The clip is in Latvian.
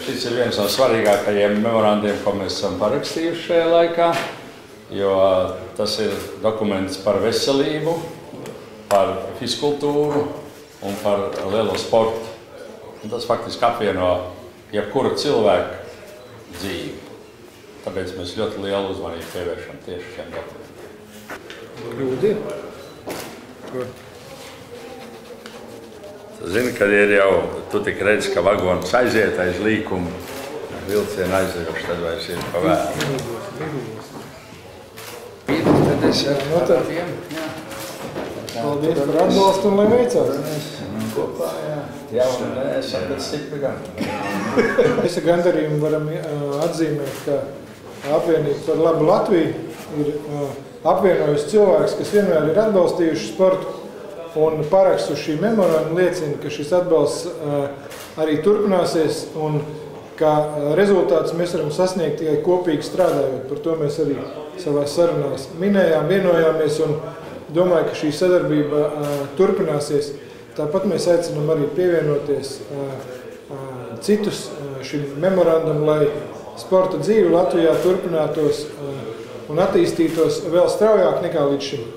šis ir viens no svarīgākajiem memorandiem, ko mēs esam parakstījuši šajā laikā, jo tas ir dokuments par veselību, par fiskultūru un par lielo sportu. Un tas faktiski apvieno jebkura cilvēka dzīvi. Tāpēc mēs ļoti lielu uzmanību pievēršam tieši šiem dokumentiem. Jūdi? Tu zini, kad ir jau, tu tik redzi, ka vagons aiziet aiz līkumu, vilcienu aiziet, tad vairs ir pa vēlu. Tad es ar tādiem. Paldies par atbalstu un lai veicās. Kopā, jā. Jā, un mēs esam pēc stipri gan. Mēs ar gandarījumu varam atzīmēt, ka apvienība par labu Latviju ir apvienojusi cilvēks, kas vienmēr ir atbalstījuši sportu un paraksts uz šī memoranda liecina, ka šis atbalsts arī turpināsies un ka rezultātus mēs varam sasniegt tikai kopīgi strādājot. Par to mēs arī savās sarunās minējām, vienojāmies un domāju, ka šī sadarbība turpināsies. Tāpat mēs aicinām arī pievienoties citus šim memorandam, lai sporta dzīve Latvijā turpinātos un attīstītos vēl straujāk nekā līdz šim.